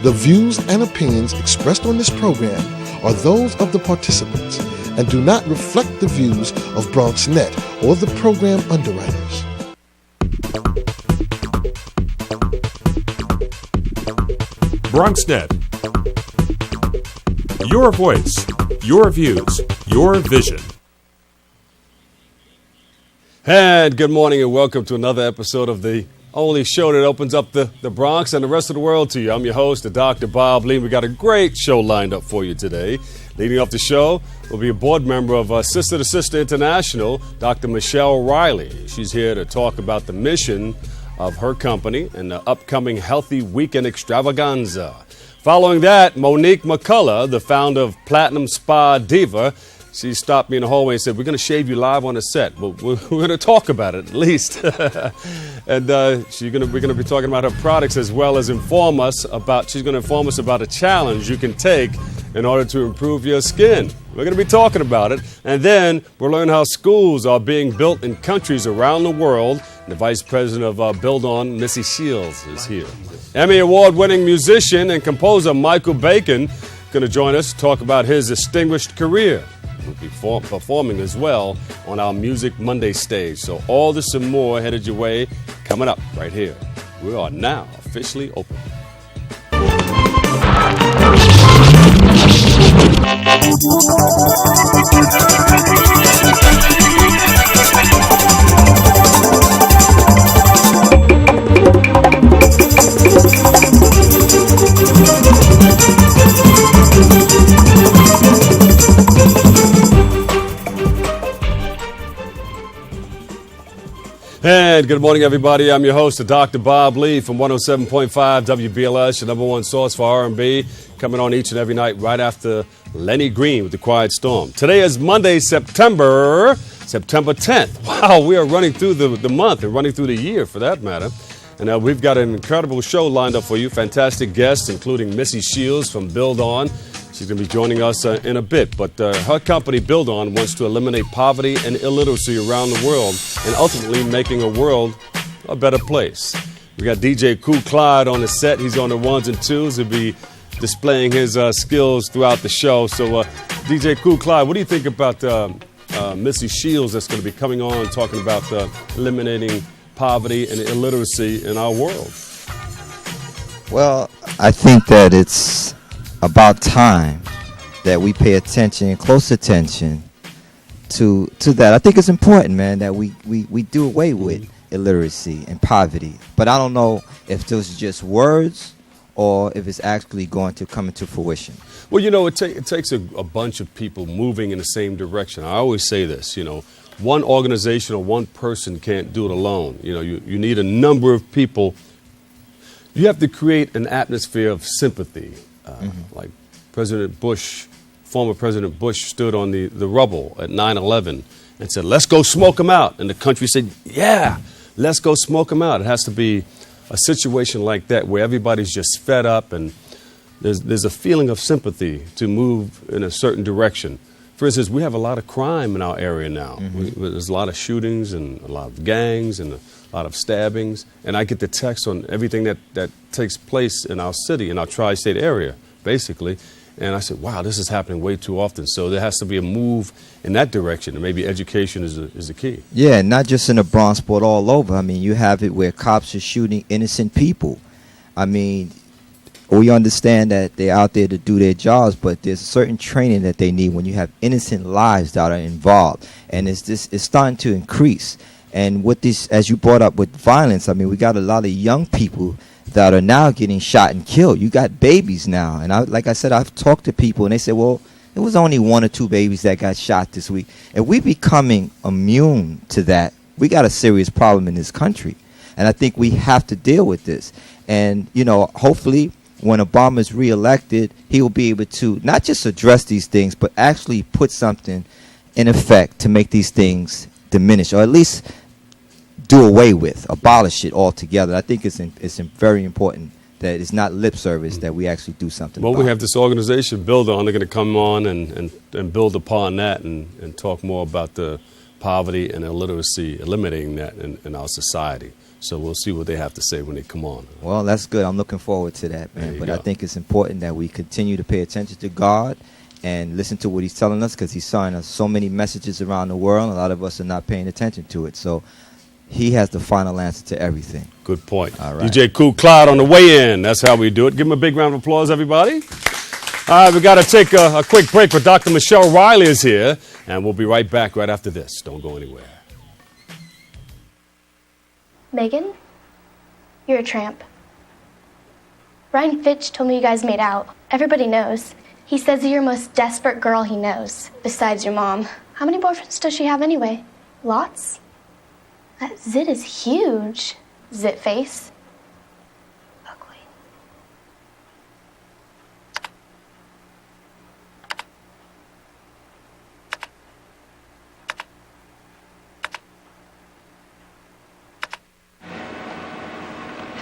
The views and opinions expressed on this program are those of the participants and do not reflect the views of BronxNet or the program underwriters. BronxNet. Your voice, your views, your vision. And good morning and welcome to another episode of the only show that opens up the Bronx and the rest of the world to you. I'm your host, Dr. Bob Lee. We got a great show lined up for you today. Leading off the show will be a board member of Sister to Sister International, Dr. Michelle Riley. She's here to talk about the mission of her company and the upcoming Healthy Weekend Extravaganza. Following that, Monique McCullough, the founder of Platinum Spa Diva, she stopped me in the hallway and said, "We're going to shave you live on the set. But we're going to talk about it at least." And we're going to be talking about her products as well as she's going to inform us about a challenge you can take in order to improve your skin. We're going to be talking about it. And then we'll learn how schools are being built in countries around the world. And the vice president of Build On, Missy Shields, is here. Emmy Award-winning musician and composer Michael Bacon going to join us to talk about his distinguished career. We'll be performing as well on our Music Monday stage. So all this and more headed your way coming up right here. We are now officially open. And good morning, everybody. I'm your host, Dr. Bob Lee from 107.5 WBLS, your number one source for R&B, coming on each and every night right after Lenny Green with The Quiet Storm. Today is Monday, September 10th. Wow, we are running through the month and running through the year for that matter. And we've got an incredible show lined up for you. Fantastic guests, including Missy Shields from Build On. She's going to be joining us in a bit, but her company, Build On, wants to eliminate poverty and illiteracy around the world and ultimately making a world a better place. We got DJ Kool Clyde on the set. He's on the ones and twos. He'll be displaying his skills throughout the show. So, DJ Kool Clyde, what do you think about Missy Shields that's going to be coming on talking about eliminating poverty and illiteracy in our world? Well, I think that it's about time that we pay attention, close attention to that. I think it's important, man, that we do away with illiteracy and poverty. But I don't know if those are just words or if it's actually going to come into fruition. Well, you know, it takes a bunch of people moving in the same direction. I always say this, you know, one organization or one person can't do it alone. You know, you need a number of people. You have to create an atmosphere of sympathy. Like former President Bush stood on the rubble at 9/11 and said, "Let's go smoke them out." And the country said, "Yeah, let's go smoke them out." It has to be a situation like that where everybody's just fed up and there's a feeling of sympathy to move in a certain direction. For instance, we have a lot of crime in our area now. There's a lot of shootings and a lot of gangs and a lot of stabbings. And I get the text on everything that takes place in our city, in our tri-state area, basically. And I said, wow, this is happening way too often. So there has to be a move in that direction. And maybe education is the key. Yeah, not just in the Bronx, but all over. I mean, you have it where cops are shooting innocent people. I mean, we understand that they're out there to do their jobs, but there's a certain training that they need when you have innocent lives that are involved. And it's starting to increase. And with this, as you brought up with violence, I mean, we got a lot of young people that are now getting shot and killed. You got babies now. And like I said, I've talked to people and they say, well, it was only 1 or 2 babies that got shot this week. And we're becoming immune to that. We got a serious problem in this country. And I think we have to deal with this. And, you know, hopefully when Obama is reelected, he will be able to not just address these things, but actually put something in effect to make these things diminish, or at least do away with, abolish it altogether. I think it's very important that it's not lip service, that we actually do something about it. Well, we have this organization, Build On. They're going to come on and build upon that and talk more about the poverty and illiteracy, eliminating that in our society. So we'll see what they have to say when they come on. Well, that's good. I'm looking forward to that, man. But I think it's important that we continue to pay attention to God and listen to what he's telling us, because he's telling us so many messages around the world. A lot of us are not paying attention to it. So he has the final answer to everything. Good point. All right. DJ Kool Cloud on the way in. That's how we do it. Give him a big round of applause, everybody. All right, we got to take a quick break, but Dr. Michelle Riley is here, and we'll be right back right after this. Don't go anywhere. Megan, you're a tramp. Ryan Fitch told me you guys made out. Everybody knows. He says you're the most desperate girl he knows, besides your mom. How many boyfriends does she have anyway? Lots? That zit is huge. Zit face. Ugly.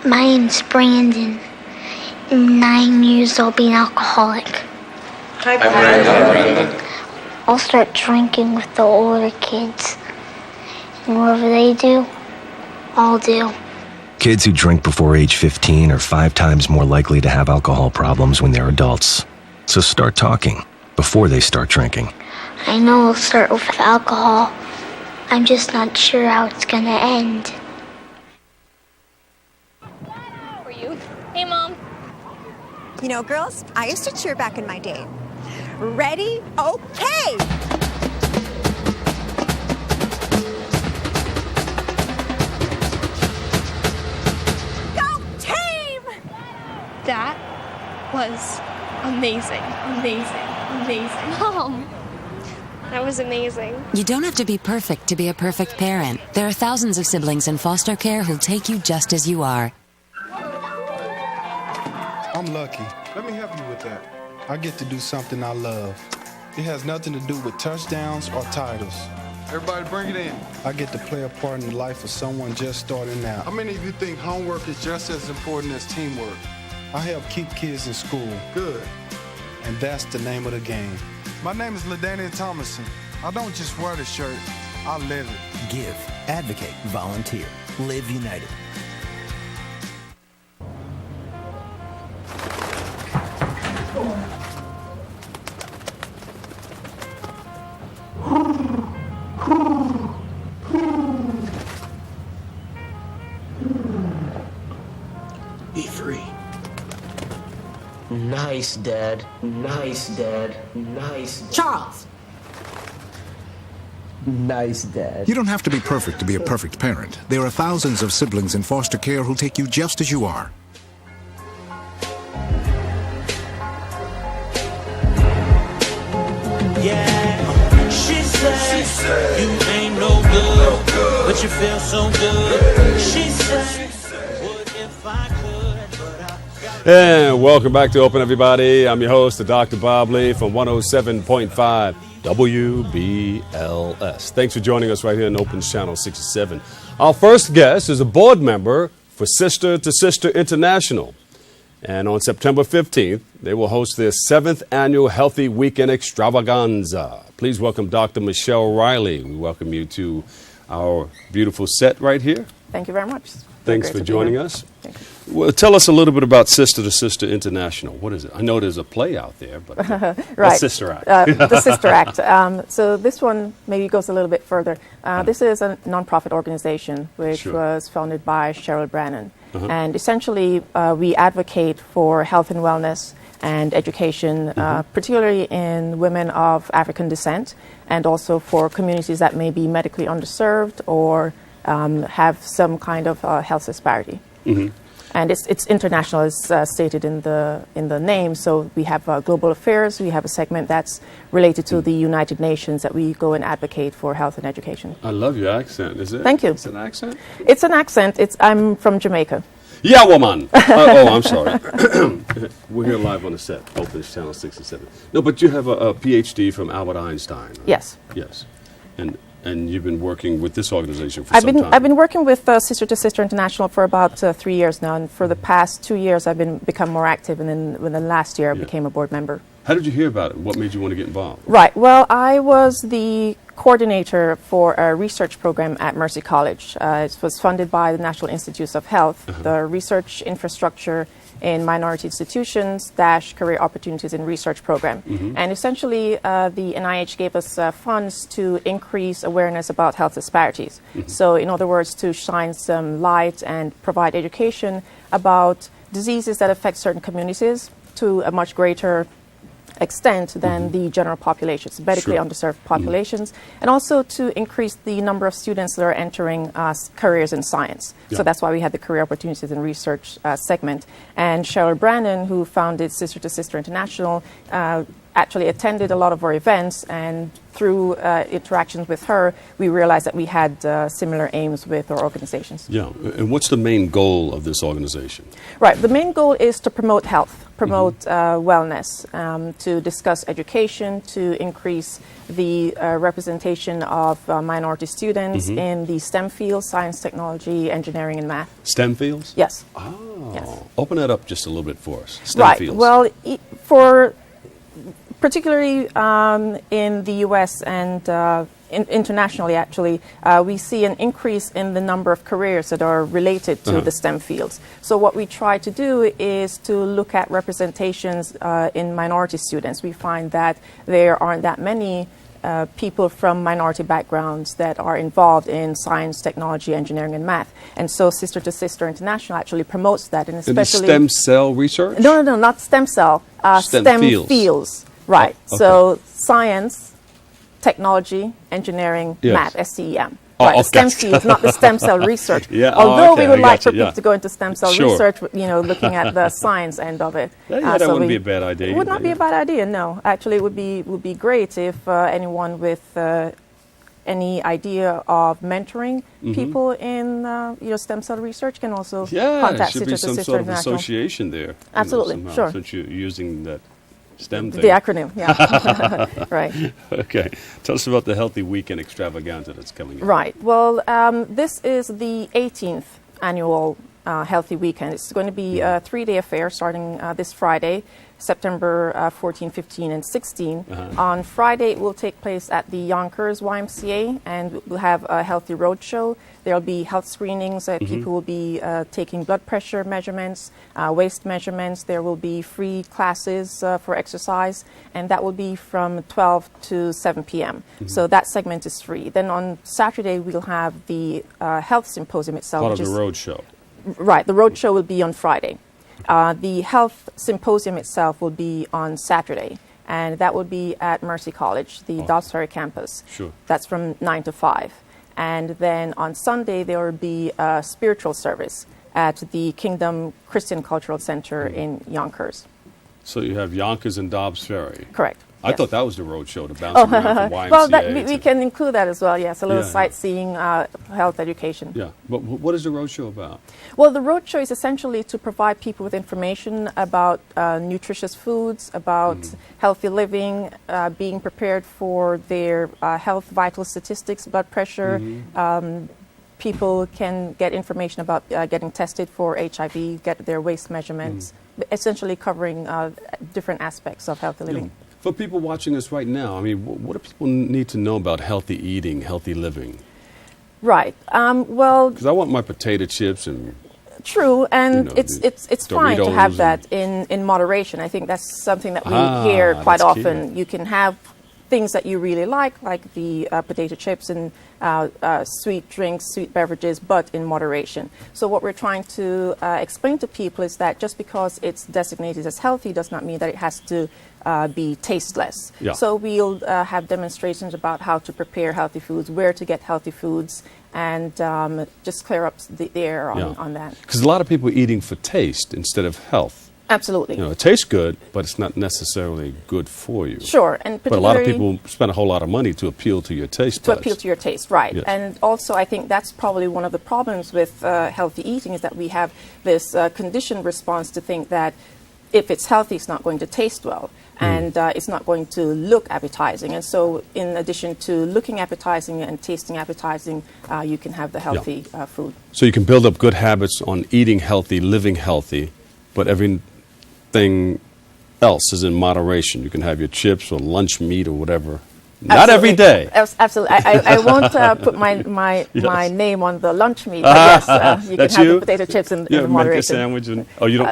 My name's Brandon. I'm 9 years old, being alcoholic. Hi, Brandon. I'll start drinking with the older kids. And whatever they do, I'll do. Kids who drink before age 15 are 5 times more likely to have alcohol problems when they're adults. So start talking before they start drinking. I know I'll start with alcohol. I'm just not sure how it's gonna end. For you. Hey, Mom. You know, girls, I used to cheer back in my day. Ready? Okay! Go team! That was amazing. Mom, that was amazing. You don't have to be perfect to be a perfect parent. There are thousands of siblings in foster care who'll take you just as you are. I'm lucky. Let me help you with that. I get to do something I love. It has nothing to do with touchdowns or titles. Everybody bring it in. I get to play a part in the life of someone just starting out. How many of you think homework is just as important as teamwork? I help keep kids in school. Good. And that's the name of the game. My name is LaDainian Thomason. I don't just wear the shirt, I live it. Give, advocate, volunteer. Live United. Be free. Nice, Dad. Nice, Dad. Nice, Dad. Charles! Nice, Dad. You don't have to be perfect to be a perfect parent. There are thousands of siblings in foster care who'll take you just as you are. Yeah, she said, you ain't no good, but you feel so good. She said, what if I could, but And welcome back to Open, everybody. I'm your host, Dr. Bob Lee from 107.5 WBLS. Thanks for joining us right here on Open's Channel 67. Our first guest is a board member for Sister to Sister International. And on September 15th, they will host their 7th annual Healthy Weekend Extravaganza. Please welcome Dr. Michelle Riley. We welcome you to our beautiful set right here. Thank you very much. Thanks for joining us. Well, tell us a little bit about Sister to Sister International. What is it? I know there's a play out there, but right. Sister Act. The Sister Act. So this one maybe goes a little bit further. This is a nonprofit organization which was founded by Cheryl Brannon. And essentially, we advocate for health and wellness and education, particularly in women of African descent, and also for communities that may be medically underserved or have some kind of health disparity. And it's international, as stated in the name. So we have global affairs. We have a segment that's related to the United Nations that we go and advocate for health and education. I love your accent. Is it? Thank you. It's an accent? It's an accent. I'm from Jamaica. Yeah, woman. Oh, I'm sorry. We're here live on the set, Open Channel 67. No, but you have a PhD from Albert Einstein. Right? Yes. Yes. And you've been working with this organization for some time. I've been working with Sister to Sister International for about 3 years now, and for the past 2 years I've become more active, and then within the last year I became a board member. How did you hear about it? What made you want to get involved? Right. Well, I was the coordinator for a research program at Mercy College. It was funded by the National Institutes of Health, the research infrastructure in minority institutions -- career opportunities in research program. And essentially, the NIH gave us funds to increase awareness about health disparities. So in other words, to shine some light and provide education about diseases that affect certain communities to a much greater extent than the general populations, medically underserved populations, and also to increase the number of students that are entering careers in science. So that's why we had the Career Opportunities in Research segment. And Cheryl Brandon, who founded Sister to Sister International, actually attended a lot of our events, and through interactions with her, we realized that we had similar aims with our organizations. Yeah, and what's the main goal of this organization? Right, the main goal is to promote health, promote wellness, to discuss education, to increase the representation of minority students in the STEM fields, science, technology, engineering, and math. STEM fields? Yes. Oh, yes. Open that up just a little bit for us. STEM right, fields. well, particularly in the U.S. and internationally, actually, we see an increase in the number of careers that are related to the STEM fields. So what we try to do is to look at representations in minority students. We find that there aren't that many people from minority backgrounds that are involved in science, technology, engineering, and math. And so Sister to Sister International actually promotes that, and especially... stem cell research? No, not stem cell. STEM fields. Right. Oh, okay. So science, technology, engineering, math, STEM. Right, the STEM fields, not the stem cell research. Although we would like for people to go into stem cell research, looking at the science end of it. That wouldn't be a bad idea. It would not be a bad idea, no. Actually, it would be great if anyone with any idea of mentoring people in stem cell research can also contact Sister to Sister International. There should be some sort of association there. Absolutely, sure. Since you're using that STEM thing. The acronym, yeah. Right. Okay. Tell us about the Healthy Weekend Extravaganza that's coming up. Right. Well, this is the 18th annual Healthy Weekend. It's going to be a 3-day affair starting this Friday, September 14, 15, and 16. On Friday, it will take place at the Yonkers YMCA, and we'll have a healthy road show. There'll be health screenings. People will be taking blood pressure measurements, waist measurements. There will be free classes for exercise, and that will be from 12 to 7 p.m. So that segment is free. Then on Saturday, we'll have the health symposium itself. Part of the road show. Right. The road show will be on Friday. The health symposium itself will be on Saturday, and that will be at Mercy College, the Dobbs Ferry campus. Sure. That's from 9 to 5. And then on Sunday, there will be a spiritual service at the Kingdom Christian Cultural Center in Yonkers. So you have Yonkers and Dobbs Ferry. Correct. I thought that was the road show, to bounce around from YMCA. Well, we can include that as well, yes. A little sightseeing, health education. Yeah. But what is the road show about? Well, the road show is essentially to provide people with information about nutritious foods, about healthy living, being prepared for their health vital statistics, blood pressure. People can get information about getting tested for HIV, get their waist measurements, essentially covering different aspects of healthy living. Yeah. For people watching us right now, I mean, what do people need to know about healthy eating, healthy living? Right. Well, because I want my potato chips and. True, and it's fine to have that in moderation. I think that's something that we hear quite often. Key. You can have things that you really like the potato chips and sweet drinks, sweet beverages, but in moderation. So what we're trying to explain to people is that just because it's designated as healthy does not mean that it has to be tasteless. Yeah. So we'll have demonstrations about how to prepare healthy foods, where to get healthy foods, and just clear up the air on that. Because a lot of people are eating for taste instead of health. Absolutely. It tastes good, but it's not necessarily good for you. Sure, and but a lot of people spend a whole lot of money to appeal to your taste buds. To appeal to your taste, right. Yes. And also I think that's probably one of the problems with healthy eating is that we have this conditioned response to think that if it's healthy, it's not going to taste well. And it's not going to look appetizing. And so in addition to looking appetizing and tasting appetizing, you can have the healthy food. So you can build up good habits on eating healthy, living healthy, but everything else is in moderation? You can have your chips or lunch meat or whatever. Not every day. Absolutely. I won't put my name on the lunch meat, but yes, you can have the potato chips in you moderation. Make a sandwich and,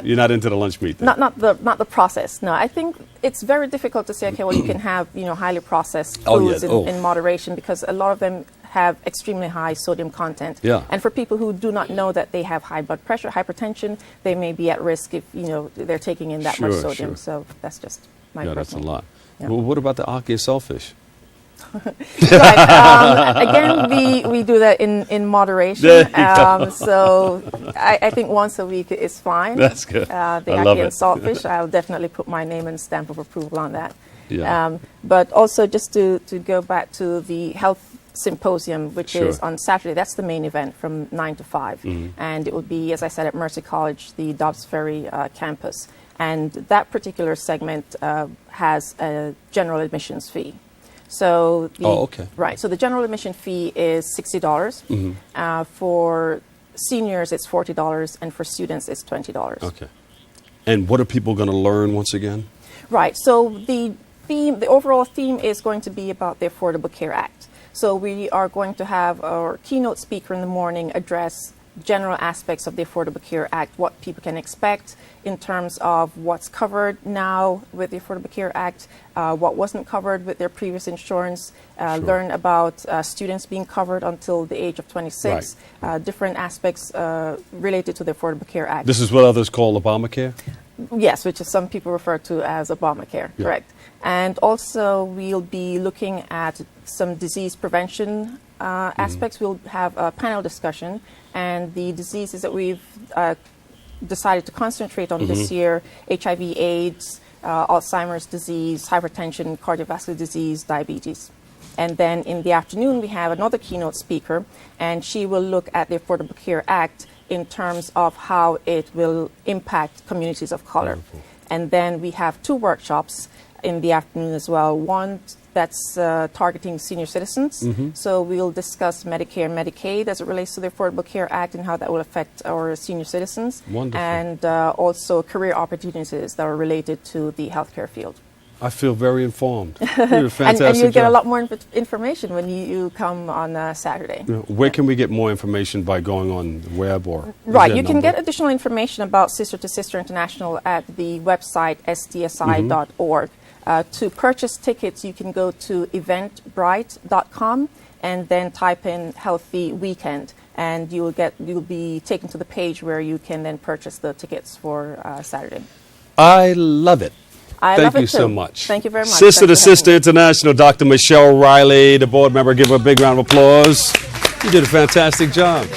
you're not into the lunch meat then? Not the process. No, I think it's very difficult to say, okay, well, you can have highly processed foods in moderation, because a lot of them have extremely high sodium content. Yeah. And for people who do not know that they have high blood pressure, hypertension, they may be at risk if they're taking in that much sodium. Sure. So that's just my Yeah, that's a lot. Yeah. Well, what about the ackee shellfish? Right. Again, we do that in moderation. So I think once a week is fine. That's good. The I love ackee and it. saltfish, I'll definitely put my name and stamp of approval on that. Yeah. But also just to go back to the health symposium, which Sure. is on Saturday. That's the main event from 9 to 5. Mhm. And it will be, as I said, at Mercy College, the Dobbs Ferry campus. And that particular segment has a general admissions fee. So right. So the general admission fee is $60. For seniors, it's $40, and for students, it's $20. Okay. And what are people going to learn once again? Right. So the overall theme is going to be about the Affordable Care Act. So we are going to have our keynote speaker in the morning address general aspects of the Affordable Care Act, what people can expect in terms of what's covered now with the Affordable Care Act, what wasn't covered with their previous insurance, learn about students being covered until the age of 26, different aspects related to the Affordable Care Act. This is what others call Obamacare? Yes, which is some people refer to as Obamacare, correct. And also we'll be looking at some disease prevention aspects. We'll have a panel discussion, and the diseases that we've decided to concentrate on this year: HIV, AIDS, Alzheimer's disease, hypertension, cardiovascular disease, diabetes. And then in the afternoon, we have another keynote speaker, and she will look at the Affordable Care Act in terms of how it will impact communities of color. Wonderful. And then we have 2 workshops in the afternoon as well. One that's targeting senior citizens. So we'll discuss Medicare and Medicaid as it relates to the Affordable Care Act and how that will affect our senior citizens. Wonderful. And also career opportunities that are related to the healthcare field. I feel very informed. You did a fantastic and you'll get a job. lot more information when you come on Saturday. Where can we get more information by going on the web or? Right, you can get additional information about Sister to Sister International at the website sdsi.org. To purchase tickets, you can go to eventbrite.com and then type in Healthy Weekend, and you'll be taken to the page where you can then purchase the tickets for Saturday. I love it. Thank you so much. Thank you very much. Sister to Sister International, Dr. Michelle Riley, the board member. Give her a big round of applause. You did a fantastic job.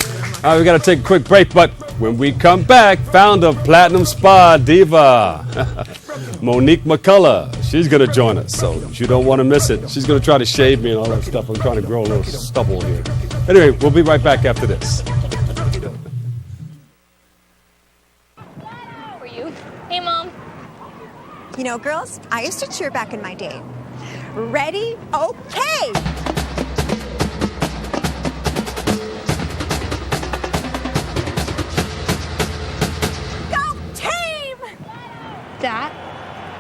All right, we got to take a quick break, but when we come back, founder of Platinum Spa Diva, Monique McCullough, she's going to join us, so you don't want to miss it. She's going to try to shave me and all that stuff. I'm trying to grow a little stubble here. Anyway, we'll be right back after this. For you. Hey, Mom. You know, girls, I used to cheer back in my day. Ready? Okay! Go team! That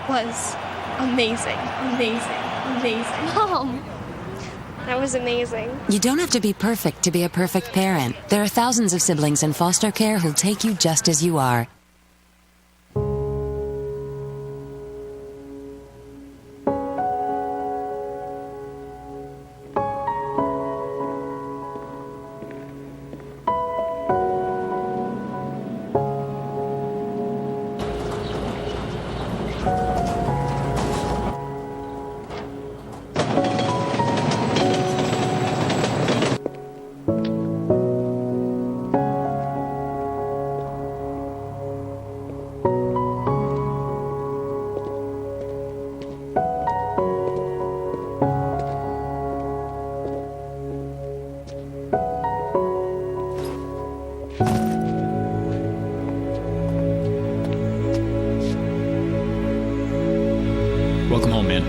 was amazing. Mom, that was amazing. You don't have to be perfect to be a perfect parent. There are thousands of siblings in foster care who'll take you just as you are. Welcome home, man.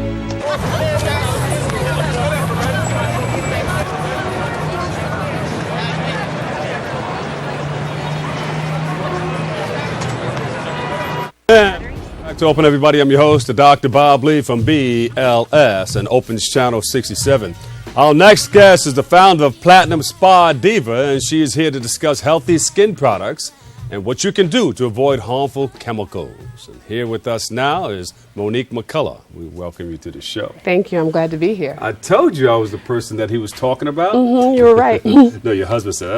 Back to Open, everybody. I'm your host, Dr. Bob Lee from BLS and Opens Channel 67. Our next guest is the founder of Platinum Spa Diva, and she is here to discuss healthy skin products and what you can do to avoid harmful chemicals. And here with us now is Monique McCullough. We welcome you to the show. Thank you. I'm glad to be here. I told you I was the person that he was talking about. You were right. No, your husband said,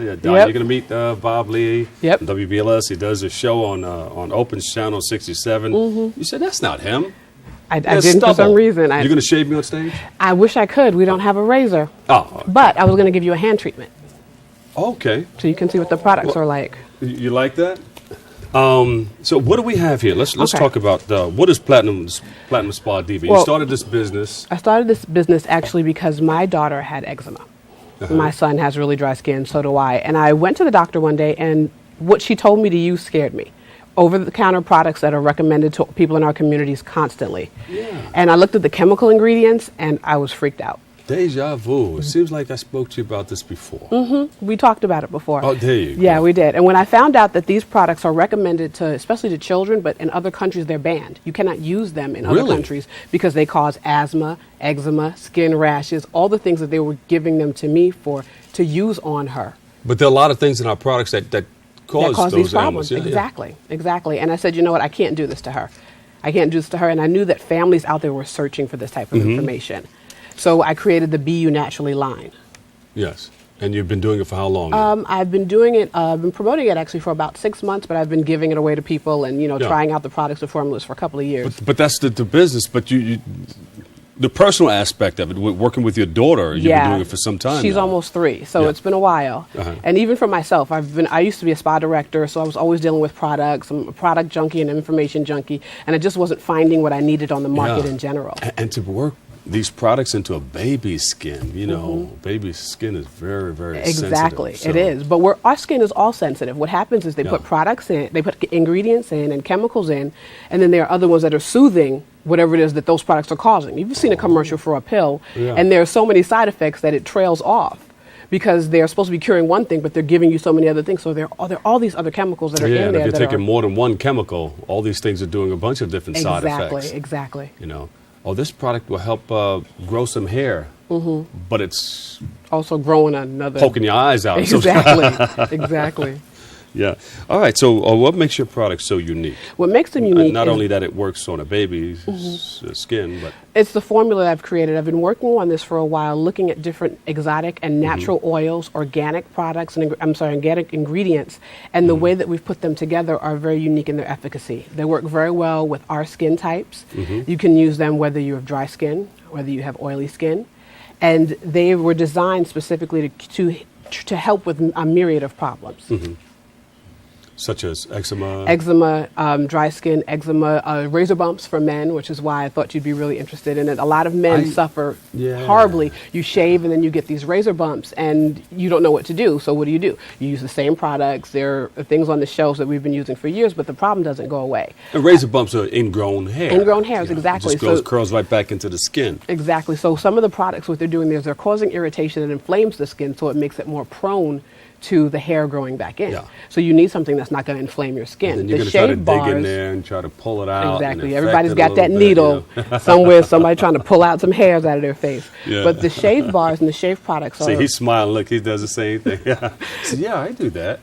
yeah, Don, Yep. you're going to meet Bob Lee. Yep. WBLS. He does a show on Opens Channel 67. You said, that's not him. I That's didn't for some stubble. reason. You're going to shave me on stage? I wish I could. We don't have a razor. Oh. But I was going to give you a hand treatment Okay. so you can see what the products are like. You like that? So what do we have here? Let's Okay. talk about what is Platinum Spa Diva. You Well, started this business. I started this business actually because my daughter had eczema. My son has really dry skin, so do I. And I went to the doctor one day, and what she told me to use scared me. Over-the-counter products that are recommended to people in our communities constantly. Yeah. And I looked at the chemical ingredients, and I was freaked out. Deja vu. It seems like I spoke to you about this before. We talked about it before. Oh, there you go. Yeah, we did. And when I found out that these products are recommended to, especially to children, but in other countries they're banned. You cannot use them in other Really? countries because they cause asthma, eczema, skin rashes, all the things that they were giving them to me for to use on her. But there are a lot of things in our products that cause That those these problems. ailments. Yeah, Exactly. And I said, you know what, I can't do this to her. I can't do this to her. And I knew that families out there were searching for this type of information. So I created the Be You Naturally line. Yes. And you've been doing it for how long now? I've been doing it, I've been promoting it actually for about 6 months, but I've been giving it away to people and, Yeah. trying out the products and formulas for a couple of years. But that's the business. But you the personal aspect of it, working with your daughter, you've been doing it for some time She's now. almost 3, so Yeah. it's been a while. And even for myself, I used to be a spa director, so I was always dealing with products. I'm a product junkie and information junkie, and I just wasn't finding what I needed on the market Yeah. in general. And to work these products into a baby's skin, baby's skin is very, very Exactly, sensitive. it is. But our skin is all sensitive. What happens is they put products in, they put ingredients in and chemicals in, and then there are other ones that are soothing whatever it is that those products are causing. You've seen a commercial for a pill, and there are so many side effects that it trails off because they're supposed to be curing one thing, but they're giving you so many other things. So there are all these other chemicals that are in there. And if that you're taking are, more than one chemical, all these things are doing a bunch of different side effects. Exactly. Oh, this product will help grow some hair, but it's also growing another. poking your eyes out. Exactly. Yeah. All right. So what makes your product so unique? What makes them unique Not is only that it works on a baby's skin, but it's the formula I've created. I've been working on this for a while, looking at different exotic and natural oils, organic products, and organic ingredients, and the way that we've put them together are very unique in their efficacy. They work very well with our skin types. You can use them whether you have dry skin, whether you have oily skin, and they were designed specifically to help with a myriad of problems. such as eczema. Eczema, dry skin, eczema, razor bumps for men, which is why I thought you'd be really interested in it. A lot of men suffer horribly. You shave and then you get these razor bumps and you don't know what to do. So what do? You use the same products. There are things on the shelves that we've been using for years, but the problem doesn't go away. And razor bumps are ingrown hair. Ingrown hairs, exactly. It just curls right back into the skin. Exactly. So some of the products, what they're doing is they're causing irritation and inflames the skin, so it makes it more prone to the hair growing back in. So you need something that's not going to inflame your skin. And you're the going to try to shave dig in bars, there and try to pull it out. exactly. Everybody's got that needle somewhere, somebody trying to pull out some hairs out of their face. Yeah. But the shave bars and the shave products are... See, he's smiling. Look, he does the same thing. So, yeah, I do that.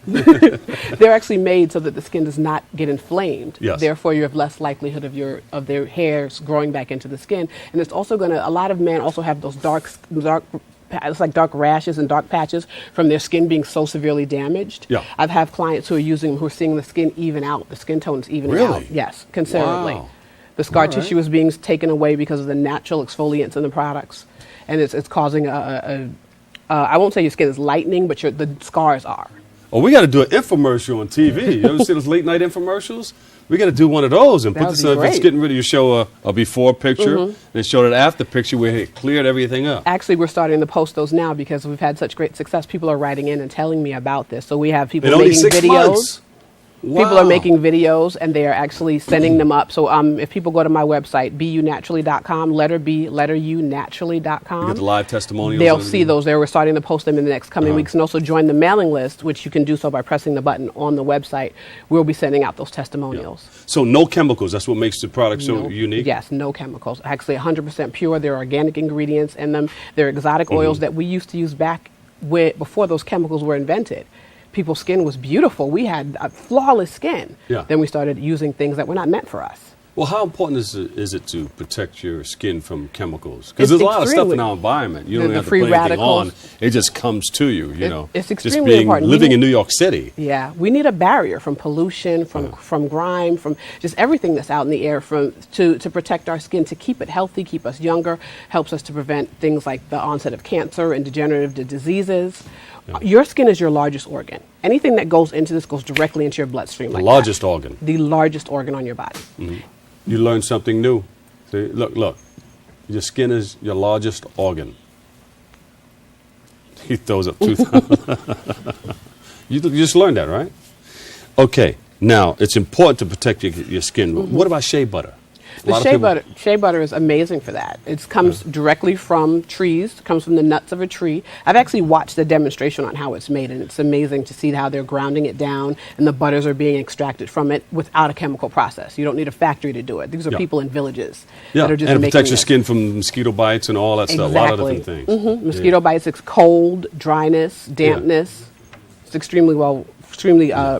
They're actually made so that the skin does not get inflamed. Yes. Therefore, you have less likelihood of their hairs growing back into the skin. And it's also going to... A lot of men also have those it's like dark rashes and dark patches from their skin being so severely damaged. Yeah. I've had clients who are using them who are seeing the skin even out, the skin tones even out. Yes, considerably. Wow. The scar tissue is being taken away because of the natural exfoliants in the products, and it's causing I won't say your skin is lightening, but the scars are. Oh, we got to do an infomercial on TV. You ever see those late night infomercials? We got to do one of those and put this up. It's getting ready to show a before picture. Then show an after picture where it cleared everything up. Actually, we're starting to post those now because we've had such great success. People are writing in and telling me about this. So we have people In only making 6 videos. months. People are making videos and they are actually sending them up. So if people go to my website, bunaturally.com, letter B, letter U, naturally.com. You get the live testimonials. They'll see those there. We're starting to post them in the next coming weeks, and also join the mailing list, which you can do so by pressing the button on the website. We'll be sending out those testimonials. Yeah. So no chemicals. That's what makes the product so unique? Yes, no chemicals. Actually 100% pure. There are organic ingredients in them. They're exotic oils that we used to use back before those chemicals were invented. People's skin was beautiful. We had a flawless skin. Yeah. Then we started using things that were not meant for us. Well, how important is it to protect your skin from chemicals? Because there's a lot of stuff in our environment. You don't have to put anything on. It just comes to you, you know. It's extremely important. Living in New York City. Yeah. We need a barrier from pollution, from grime, from just everything that's out in the air to protect our skin, to keep it healthy, keep us younger, helps us to prevent things like the onset of cancer and degenerative diseases. Yeah. Your skin is your largest organ. Anything that goes into this goes directly into your bloodstream. The largest organ. The largest organ on your body. Mm-hmm. You learn something new. See, look. Your skin is your largest organ. He throws up 2,000. You just learned that, right? Okay. Now, it's important to protect your skin. Mm-hmm. What about shea butter? The shea butter is amazing for that. It comes directly from trees, comes from the nuts of a tree. I've actually watched the demonstration on how it's made, and it's amazing to see how they're grounding it down and the butters are being extracted from it without a chemical process. You don't need a factory to do it. These are people in villages that are just and it making protects your skin from mosquito bites and all that stuff. A lot of different things. Mm-hmm. Mosquito bites, it's cold, dryness, dampness. It's extremely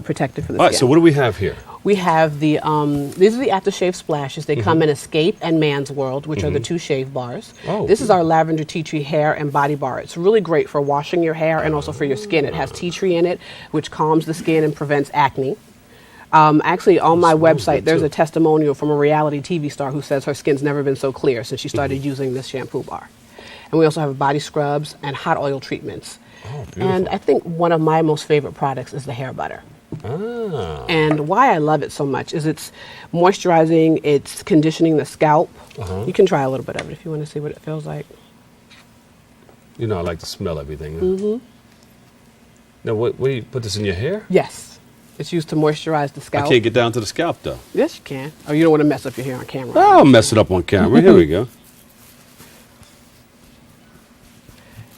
protective for the skin. All right, so what do we have here? We have these are the aftershave splashes. They come in Escape and Man's World, which are the two shave bars. Oh, this is our lavender tea tree hair and body bar. It's really great for washing your hair and also for your skin. It has tea tree in it, which calms the skin and prevents acne. Actually, on my website, there's a testimonial from a reality TV star who says her skin's never been so clear since she started using this shampoo bar. And we also have body scrubs and hot oil treatments. Oh, and I think one of my most favorite products is the hair butter. Ah. And why I love it so much is it's moisturizing, it's conditioning the scalp. You can try a little bit of it if you want to see what it feels like. You know, I like to smell everything. Huh? Mm-hmm. Now, what do you put this in your hair? Yes. It's used to moisturize the scalp. I can't get down to the scalp, though. Yes, you can. Oh, you don't want to mess up your hair on camera. I'll mess it up on camera. Here we go.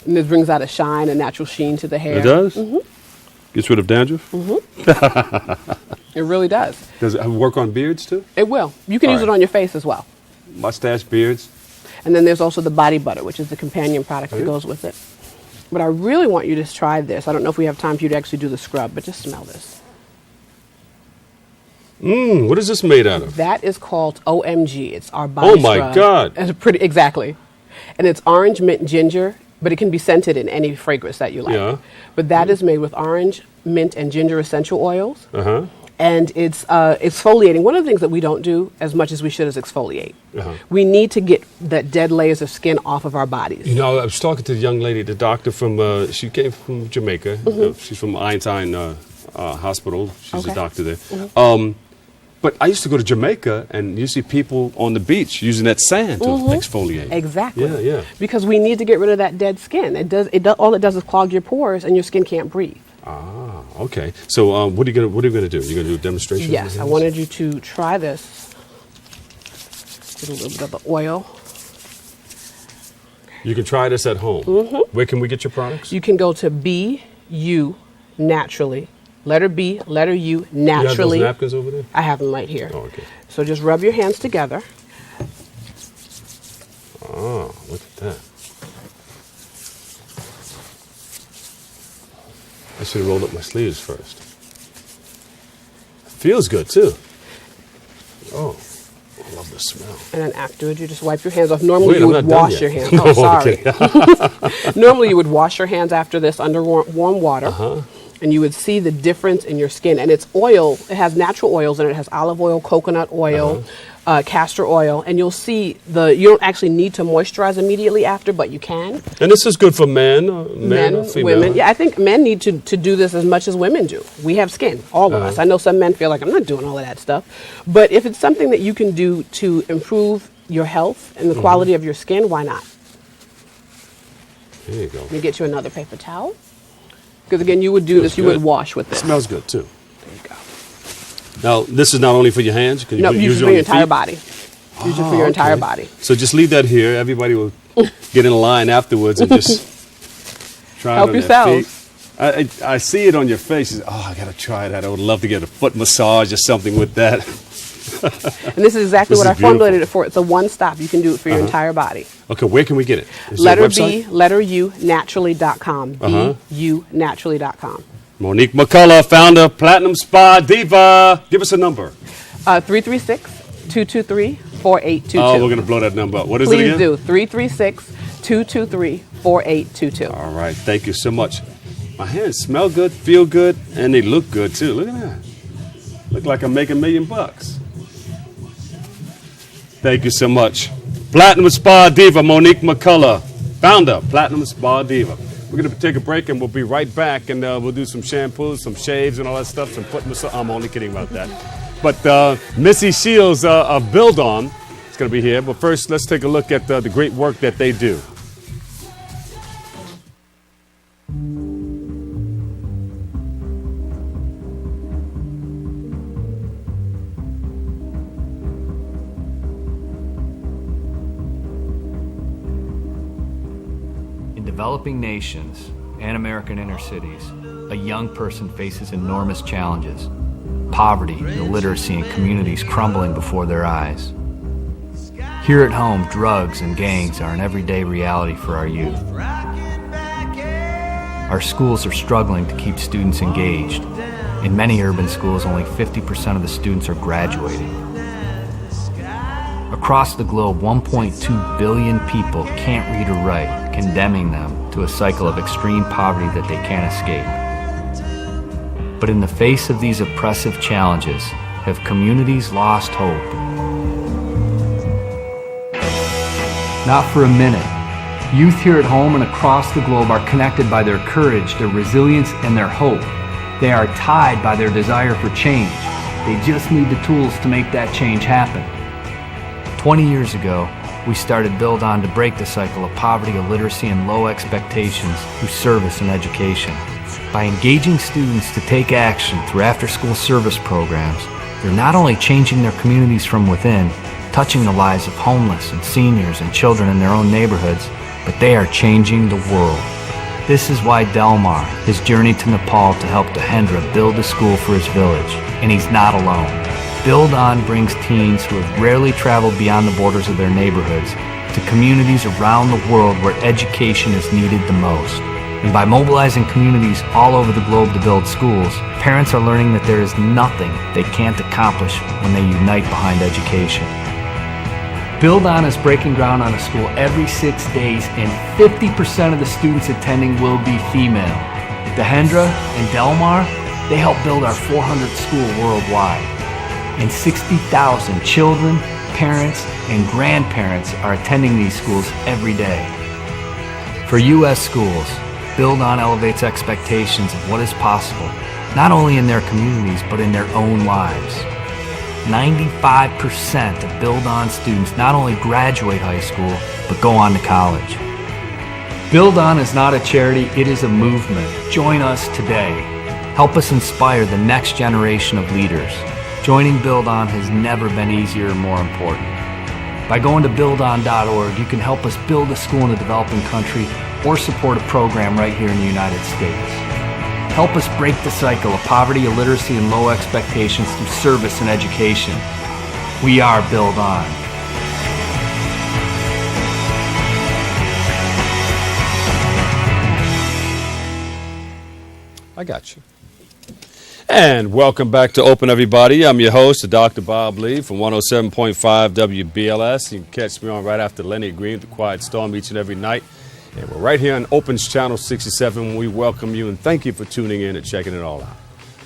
And this brings out a shine, a natural sheen to the hair. It does? Mm-hmm. Gets rid of dandruff? Mm-hmm. It really does. Does it work on beards, too? It will. You can use it on your face as well. Mustache, beards. And then there's also the body butter, which is the companion product that goes with it. But I really want you to try this. I don't know if we have time for you to actually do the scrub, but just smell this. What is this made out of? That is called OMG. It's our body scrub. Oh, my God. It's exactly. And it's orange, mint, ginger, but it can be scented in any fragrance that you like. Yeah. But that is made with orange, mint, and ginger essential oils. And it's exfoliating. One of the things that we don't do as much as we should is exfoliate. We need to get the dead layers of skin off of our bodies. You know, I was talking to the young lady, the doctor from, she came from Jamaica. She's from Einstein Hospital. She's a doctor there. But I used to go to Jamaica, and you see people on the beach using that sand to exfoliate. Exactly. Yeah. Because we need to get rid of that dead skin. All it does is clog your pores, and your skin can't breathe. Ah, okay. So what are you gonna do? You're gonna do a demonstration? Yes, I wanted you to try this. Get a little bit of the oil. You can try this at home. Where can we get your products? You can go to BU Naturally. Letter B, letter U, naturally. You have those napkins over there? I have them right here. Oh, okay. So just rub your hands together. Oh, look at that. I should have rolled up my sleeves first. Feels good, too. Oh, I love the smell. And then afterwards, you just wipe your hands off. Normally, you would wash your hands. Oh, sorry. Normally, you would wash your hands after this under warm water. And you would see the difference in your skin. And it's oil. It has natural oils in it. It has olive oil, coconut oil, castor oil. And you'll see you don't actually need to moisturize immediately after, but you can. And this is good for men or female? Women. Yeah, I think men need to do this as much as women do. We have skin, all of us. I know some men feel like, I'm not doing all of that stuff. But if it's something that you can do to improve your health and the quality of your skin, why not? There you go. Let me get you another paper towel. Because again, you would do this, you would wash with this. It smells good too. There you go. Now, this is not only for your hands. Can you No, use it for your entire feet? body. Use it for your entire body. So just leave that here. Everybody will get in line afterwards and just try Help it on yourselves. their feet. I see it on your face. Oh, I got to try that. I would love to get a foot massage or something with that. And this is exactly what I formulated it for. It's a one-stop. You can do it for your entire body. Okay, where can we get it? Is there a Letter website? B, letter U, naturally.com. B-U, naturally.com. Monique McCullough, founder, Platinum Spa Diva. Give us a number. 336-223-4822. Oh, we're going to blow that number up. What is it again? Please do. 336-223-4822. All right. Thank you so much. My hands smell good, feel good, and they look good, too. Look at that. Look like I'm making $1 million. Thank you so much. Platinum Spa Diva, Monique McCullough, founder, Platinum Spa Diva. We're going to take a break, and we'll be right back, and we'll do some shampoos, some shaves, and all that stuff, some foot massage. I'm only kidding about that. But Missy Shields of Build On is going to be here. But first, let's take a look at the great work that they do. In developing nations and American inner cities, a young person faces enormous challenges. Poverty, illiteracy, and communities crumbling before their eyes. Here at home, drugs and gangs are an everyday reality for our youth. Our schools are struggling to keep students engaged. In many urban schools, only 50% of the students are graduating. Across the globe, 1.2 billion people can't read or write, condemning them to a cycle of extreme poverty that they can't escape. But in the face of these oppressive challenges, have communities lost hope? Not for a minute. Youth here at home and across the globe are connected by their courage, their resilience, and their hope. They are tied by their desire for change. They just need the tools to make that change happen. 20 years ago, we started Build On to break the cycle of poverty, illiteracy, and low expectations through service and education. By engaging students to take action through after-school service programs, they're not only changing their communities from within, touching the lives of homeless and seniors and children in their own neighborhoods, but they are changing the world. This is why Delmar has journeyed to Nepal to help Dahendra build a school for his village, and he's not alone. Build On brings teens who have rarely traveled beyond the borders of their neighborhoods to communities around the world where education is needed the most. And by mobilizing communities all over the globe to build schools, parents are learning that there is nothing they can't accomplish when they unite behind education. Build On is breaking ground on a school every 6 days, and 50% of the students attending will be female. Dahendra and Delmar, they help build our 400th school worldwide. And 60,000 children, parents, and grandparents are attending these schools every day. For U.S. schools, Build On elevates expectations of what is possible, not only in their communities, but in their own lives. 95% of Build On students not only graduate high school, but go on to college. Build On is not a charity, it is a movement. Join us today. Help us inspire the next generation of leaders. Joining Build On has never been easier or more important. By going to buildon.org, you can help us build a school in a developing country or support a program right here in the United States. Help us break the cycle of poverty, illiteracy, and low expectations through service and education. We are Build On. I got you. And welcome back to Open, everybody. I'm your host, Dr. Bob Lee from 107.5 WBLS. You can catch me on right after Lenny Green, The Quiet Storm, each and every night. And we're right here on Open's Channel 67. We welcome you and thank you for tuning in and checking it all out.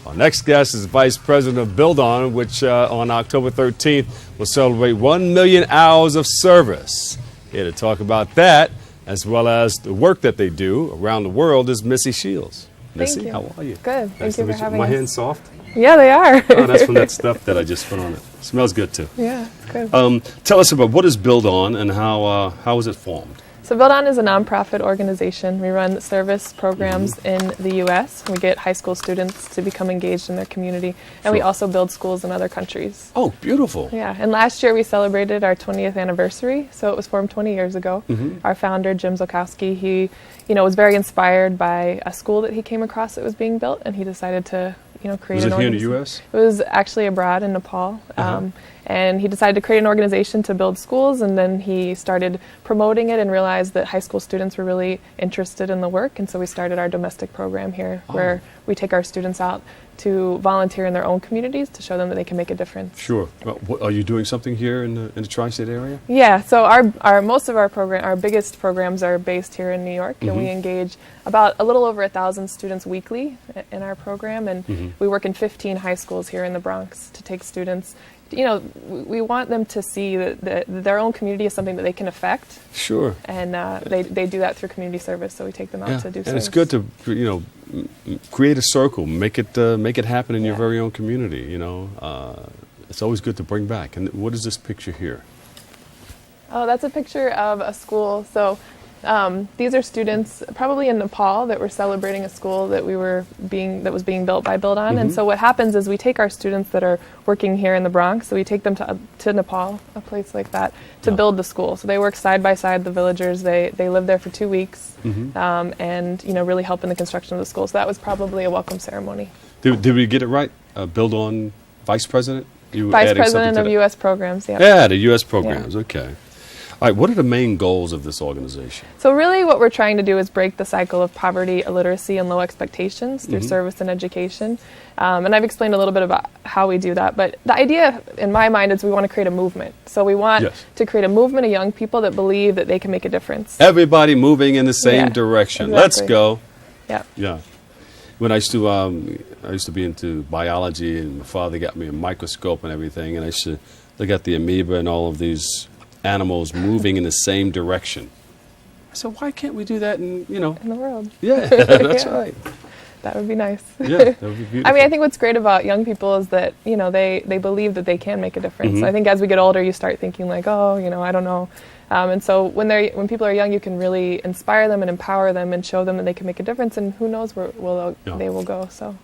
Our next guest is Vice President of Build On, which on October 13th will celebrate 1 million hours of service. Here to talk about that, as well as the work that they do around the world, is Missy Shields. Missy, Thank you. how are you? Good. Nice Thank you for to having My us. hands soft? Yeah, they are. Oh, that's from that stuff that I just put on it. Smells good, too. Yeah, it's good. Tell us about what is Build On and how was it formed? So Build On is a nonprofit organization. We run service programs in the U.S. We get high school students to become engaged in their community, and we also build schools in other countries. Oh, beautiful. Yeah, and last year we celebrated our 20th anniversary, so it was formed 20 years ago. Our founder, Jim Zolkowski, he was very inspired by a school that he came across that was being built, and he decided to create an organization. Was it here in the U.S.? It was actually abroad in Nepal. And he decided to create an organization to build schools, and then he started promoting it and realized that high school students were really interested in the work, and so we started our domestic program here, where we take our students out to volunteer in their own communities to show them that they can make a difference. Sure. Are you doing something here in the tri-state area? Yeah, so our most of our biggest programs are based here in New York, and we engage about a little over 1,000 students weekly in our program, and we work in 15 high schools here in the Bronx to take students. We want them to see that their own community is something that they can affect. Sure. And they do that through community service, so we take them out to do service. And it's good to, create a circle, make it happen in your very own community, It's always good to bring back. And what is this picture here? Oh, that's a picture of a school. So these are students probably in Nepal that were celebrating a school that was being built by Build On. And so what happens is we take our students that are working here in the Bronx, so we take them to Nepal, a place like that, to build the school. So they work side by side, the villagers. They live there for 2 weeks and really help in the construction of the school. So that was probably a welcome ceremony. Did we get it right? Build On Vice President? Vice President of U.S. Programs, yeah. Yeah, the U.S. programs, okay. All right, what are the main goals of this organization? So really what we're trying to do is break the cycle of poverty, illiteracy, and low expectations through service and education. And I've explained a little bit about how we do that. But the idea, in my mind, is we want to create a movement. So we want to create a movement of young people that believe that they can make a difference. Everybody moving in the same direction. Exactly. Let's go. Yeah. Yeah. When I used to be into biology, and my father got me a microscope and everything, and I used to look at the amoeba and all of these animals moving in the same direction. I said, why can't we do that in the world? Yeah, that's right. That would be nice. Yeah, that would be beautiful. I mean, I think what's great about young people is that, they believe that they can make a difference. I think as we get older, you start thinking like, I don't know. And so when people are young, you can really inspire them and empower them and show them that they can make a difference, and who knows where they will go. So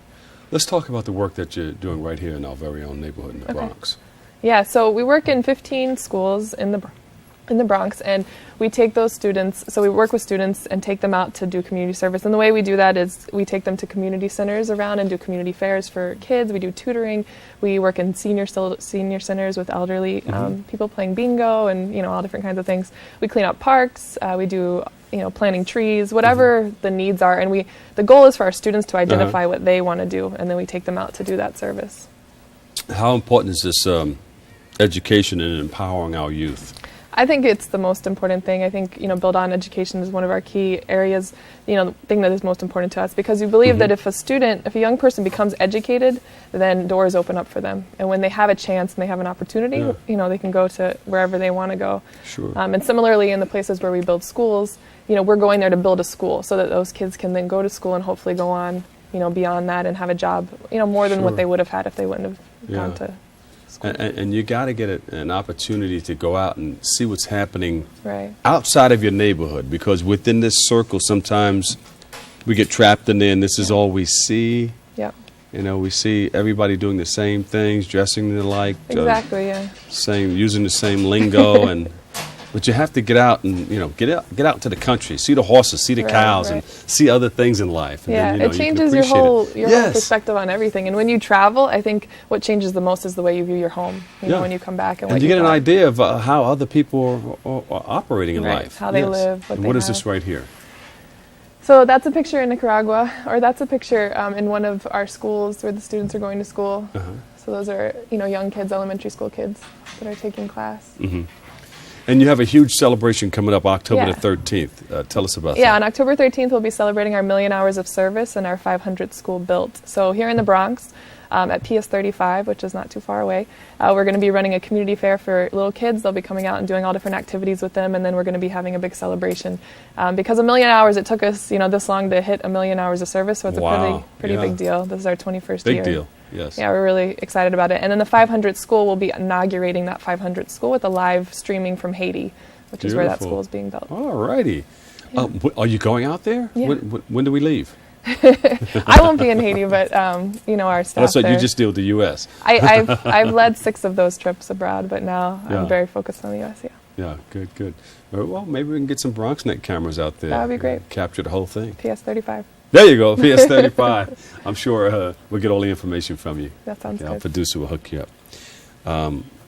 let's talk about the work that you're doing right here in our very own neighborhood in the Bronx. Yeah, so we work in 15 schools in the Bronx, and we take those students, so we work with students and take them out to do community service. And the way we do that is we take them to community centers around and do community fairs for kids. We do tutoring. We work in senior centers with elderly people playing bingo and, all different kinds of things. We clean up parks. We do, planting trees, whatever the needs are. And the goal is for our students to identify what they want to do, and then we take them out to do that service. How important is this education and empowering our youth? I think it's the most important thing. I think, Build On education is one of our key areas, the thing that is most important to us, because we believe that if a young person becomes educated, then doors open up for them. And when they have a chance and they have an opportunity, they can go to wherever they want to go. Sure. And similarly, in the places where we build schools, we're going there to build a school so that those kids can then go to school and hopefully go on, beyond that and have a job, more than what they would have had if they wouldn't have gone to school. And you got to get an opportunity to go out and see what's happening outside of your neighborhood, because within this circle sometimes we get trapped in there and this is all we see. Yeah. We see everybody doing the same things, dressing alike. Exactly, using the same lingo but you have to get out and get out to the country, see the horses, see the cows, and see other things in life. And then, it changes your whole perspective on everything. And when you travel, I think what changes the most is the way you view your home. When you come back and you get an idea of how other people are operating in life, how they live. What is this right here? So that's a picture in Nicaragua, or that's a picture in one of our schools where the students are going to school. So those are young kids, elementary school kids that are taking class. And you have a huge celebration coming up October the 13th. Tell us about that. Yeah, on October 13th, we'll be celebrating our 1,000,000 hours of service and our 500th school built. So here in the Bronx, at PS 35, which is not too far away, we're going to be running a community fair for little kids. They'll be coming out and doing all different activities with them, and then we're going to be having a big celebration. Because 1,000,000 hours, it took us this long to hit 1,000,000 hours of service, so it's a pretty big deal. This is our 21st year. Big deal. Yes. Yeah, we're really excited about it. And then the 500th school will be inaugurating that 500th school with a live streaming from Haiti, which is where that school is being built. All righty. Yeah. Are you going out there? Yeah. When do we leave? I won't be in Haiti, but our staff. That's what there. you just deal with the U.S. I've led 6 of those trips abroad, but now I'm very focused on the U.S. Yeah. Yeah, good. Well, maybe we can get some BronxNet cameras out there. That would be great. Capture the whole thing. PS35. There you go, PS35. I'm sure we'll get all the information from you. That sounds good. Our producer will hook you up.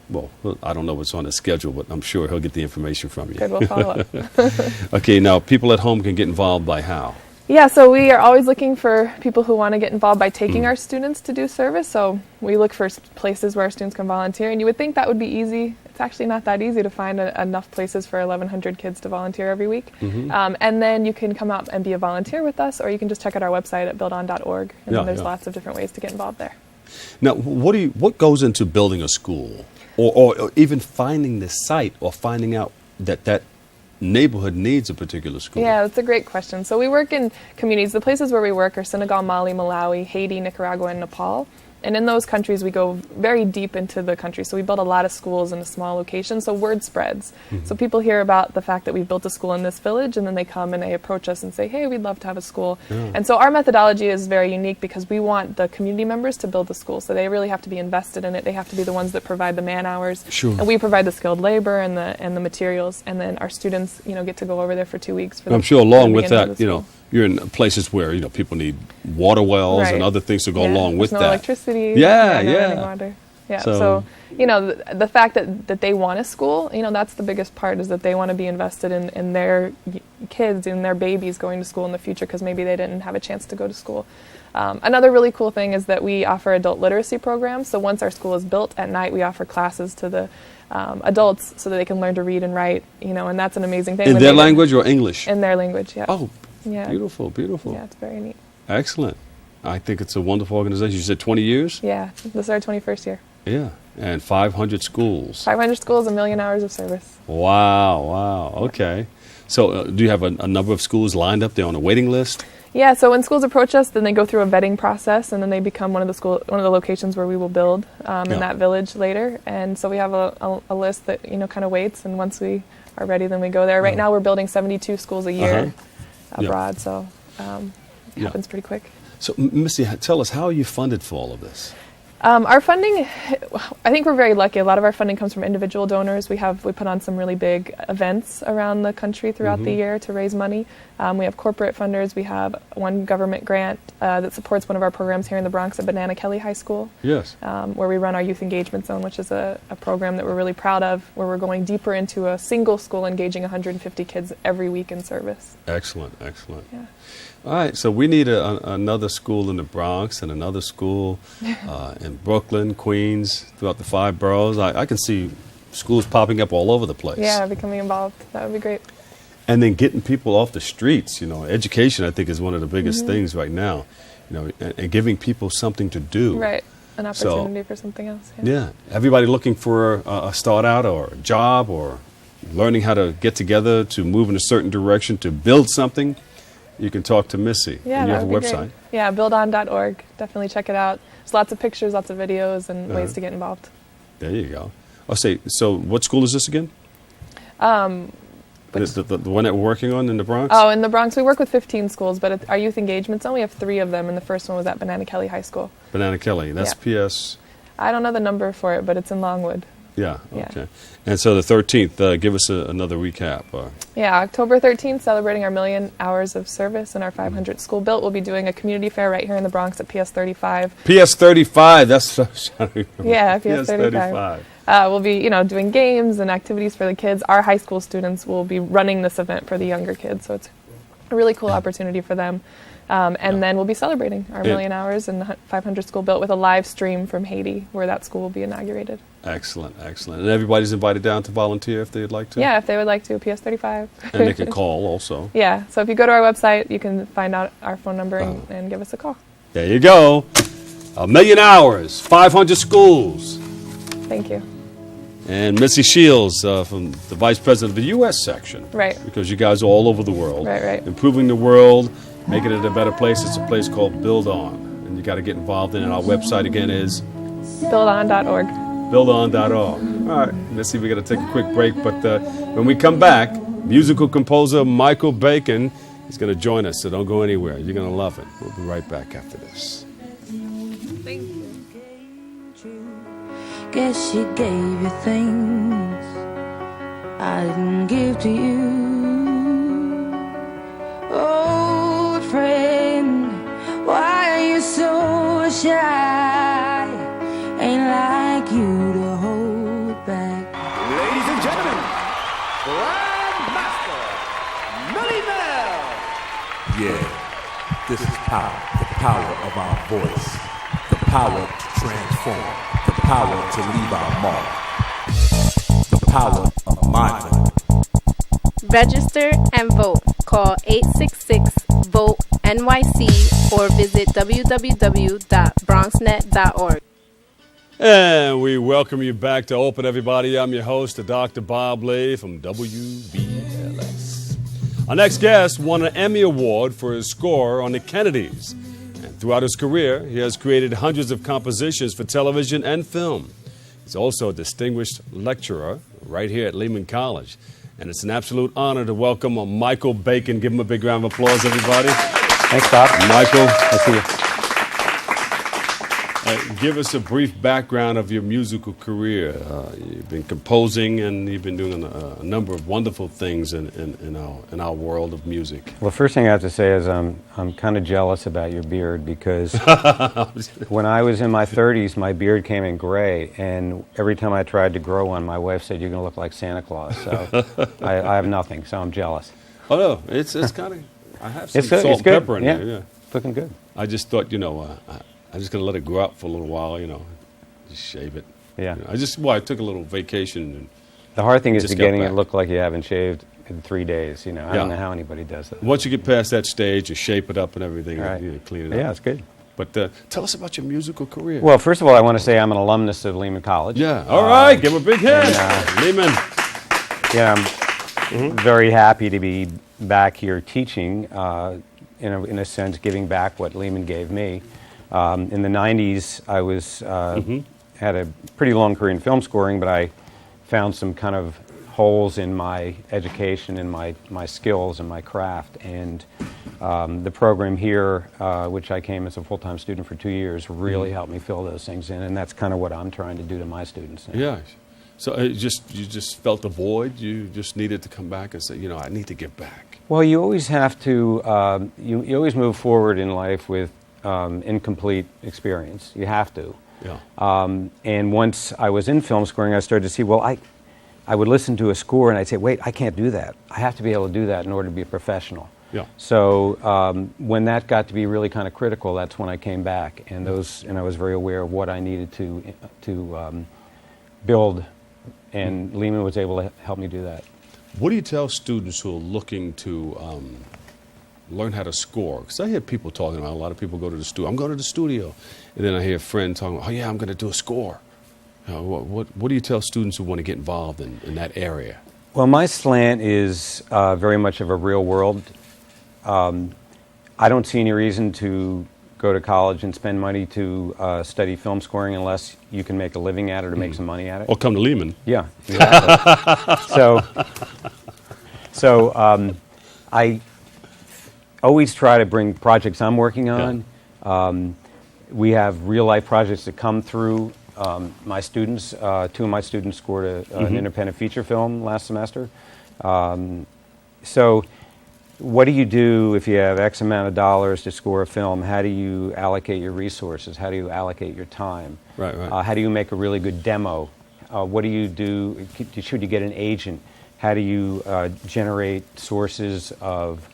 Well, I don't know what's on the schedule, but I'm sure he'll get the information from you. Good, we'll follow up. Okay, now people at home can get involved by how? Yeah, so we are always looking for people who want to get involved by taking our students to do service. So we look for places where our students can volunteer, and you would think that would be easy. It's actually not that easy to find enough places for 1,100 kids to volunteer every week. And then you can come out and be a volunteer with us, or you can just check out our website at buildon.org, and then there's lots of different ways to get involved there. Now, what goes into building a school, or even finding the site, or finding out that neighborhood needs a particular school? Yeah, that's a great question. So we work in communities. The places where we work are Senegal, Mali, Malawi, Haiti, Nicaragua, and Nepal. And in those countries, we go very deep into the country. So we build a lot of schools in a small location, so word spreads. So people hear about the fact that we've built a school in this village, and then they come and they approach us and say, hey, we'd love to have a school. And so our methodology is very unique because we want the community members to build the school. So they really have to be invested in it. They have to be the ones that provide the man hours. And we provide the skilled labor and the materials. And then our students, get to go over there for 2 weeks. I'm sure along with that, you're in places where people need water wells and other things to go along with no that. Electricity. Yeah. Running water. Yeah. So the fact that they want a school, that's the biggest part, is that they want to be invested in their kids, in their babies going to school in the future, because maybe they didn't have a chance to go to school. Another really cool thing is that we offer adult literacy programs. So once our school is built, at night we offer classes to the adults so that they can learn to read and write. And that's an amazing thing. In their language or English? In their language. Yeah. Oh. Yeah. Beautiful. Yeah, it's very neat. Excellent. I think it's a wonderful organization. You said 20 years? Yeah, this is our 21st year. Yeah, and 500 schools. 500 schools, 1 million hours of service. Wow. Okay. So do you have a number of schools lined up there on a waiting list? Yeah, so when schools approach us, then they go through a vetting process, and then they become one of the locations where we will build in that village later. And so we have a list that kind of waits, and once we are ready, then we go there. Right now we're building 72 schools a year. Abroad, so it happens pretty quick. So, Missy, tell us, how are you funded for all of this? Our funding, I think we're very lucky. A lot of our funding comes from individual donors. We put on some really big events around the country throughout the year to raise money. We have corporate funders. We have one government grant that supports one of our programs here in the Bronx at Banana Kelly High School. Yes. Where we run our Youth Engagement Zone, which is a program that we're really proud of, where we're going deeper into a single school, engaging 150 kids every week in service. Excellent. Yeah. All right, so we need another school in the Bronx and another school in Brooklyn, Queens, throughout the 5 boroughs. I can see schools popping up all over the place. Yeah, becoming involved. That would be great. And then getting people off the streets. Education, I think, is one of the biggest things right now. And giving people something to do. Right, an opportunity for something else. Yeah, everybody looking for a start out or a job, or learning how to get together to move in a certain direction to build something. You can talk to Missy. Yeah, and you have a would be website. Great. Yeah, buildon.org. Definitely check it out. There's lots of pictures, lots of videos, and ways to get involved. There you go. So what school is this again? The one that we're working on in the Bronx? Oh, in the Bronx, we work with 15 schools, but at our Youth Engagement Zone, we have 3 of them, and the first one was at Banana Kelly High School. Banana Kelly. That's PS? I don't know the number for it, but it's in Longwood. Yeah, okay. And so the 13th, give us another recap. Yeah, October 13th, celebrating our 1 million hours of service and our 500 school built. We'll be doing a community fair right here in the Bronx at PS35. PS35, that's... Yeah, PS35. We'll be, doing games and activities for the kids. Our high school students will be running this event for the younger kids, so it's a really cool opportunity for them. And then we'll be celebrating our 1 million hours and 500 school built with a live stream from Haiti, where that school will be inaugurated. Excellent. And everybody's invited down to volunteer if they'd like to? Yeah, if they would like to, PS35. And they can call also. Yeah, so if you go to our website, you can find out our phone number and give us a call. There you go. 1 million hours, 500 schools. Thank you. And Missy Shields from the Vice President of the U.S. section. Right. Because you guys are all over the world. Right. Improving the world, making it a better place. It's a place called Build On. And you got to get involved in it. Our website again is buildon.org. buildon.org. All right, let's see, we're going to take a quick break, but when we come back, musical composer Michael Bacon is going to join us, so don't go anywhere. You're going to love it. We'll be right back after this. Thank you. Guess she gave you things I didn't give to you. Old friend, why are you so shy? Ain't like you to hold back. Ladies and gentlemen, Grandmaster Millie Mel. Yeah, this is power, the power of our voice, the power to transform, the power to leave our mark, the power of my vote. Register and vote. Call 866-VOTE-NYC or visit www.bronxnet.org. And we welcome you back to Open, everybody. I'm your host, Dr. Bob Lee from WBLS. Our next guest won an Emmy Award for his score on the Kennedys. And throughout his career, he has created hundreds of compositions for television and film. He's also a distinguished lecturer right here at Lehman College. And it's an absolute honor to welcome Michael Bacon. Give him a big round of applause, everybody. Thanks, Bob. Michael. Nice to see you. Give us a brief background of your musical career. You've been composing, and you've been doing a number of wonderful things in our world of music. Well, first thing I have to say is I'm kind of jealous about your beard, because when I was in my 30s, my beard came in gray, and every time I tried to grow one, my wife said, "You're going to look like Santa Claus." So I have nothing, so I'm jealous. Oh no, it's kind of, I have some It's good. salt It's and good. pepper in Yeah. there. Yeah, looking good. I just thought, I'm just going to let it grow up for a little while, just shave it. Yeah. I took a little vacation. And The hard thing is just to got getting back. it look like you haven't shaved in 3 days. I don't know how anybody does that. Once you get past that stage, you shape it up and everything, Right. clean it up. Yeah, it's good. But tell us about your musical career. Well, first of all, I want to say I'm an alumnus of Lehman College. Yeah. All right. Give him a big hand. Lehman. Yeah, I'm very happy to be back here teaching, in a sense, giving back what Lehman gave me. In the 90s, I had a pretty long career in film scoring, but I found some kind of holes in my education and my skills and my craft. And the program here, which I came as a full-time student for 2 years, really helped me fill those things in, and that's kind of what I'm trying to do to my students now. Yeah. So you just felt a void? You just needed to come back and say, I need to give back. Well, you always have to, you always move forward in life with incomplete experience. You have to. Yeah. And once I was in film scoring, I started to see, well, I would listen to a score and I'd say, wait, I can't do that. I have to be able to do that in order to be a professional. Yeah. So when that got to be really kind of critical, that's when I came back, and I was very aware of what I needed to build, and Lehman was able to help me do that. What do you tell students who are looking to learn how to score? Because I hear people talking about, a lot of people go to the studio. I'm going to the studio. And then I hear a friend talking about, oh yeah, I'm going to do a score. What do you tell students who want to get involved in that area? Well, my slant is very much of a real world. I don't see any reason to go to college and spend money to study film scoring unless you can make a living at it or make some money at it. Or come to Lehman. Yeah, exactly. So I always try to bring projects I'm working on. Yeah. We have real-life projects that come through my students. 2 of my students scored an independent feature film last semester. So what do you do if you have X amount of dollars to score a film? How do you allocate your resources? How do you allocate your time? Right. How do you make a really good demo? What do you do? Should you get an agent? How do you generate sources of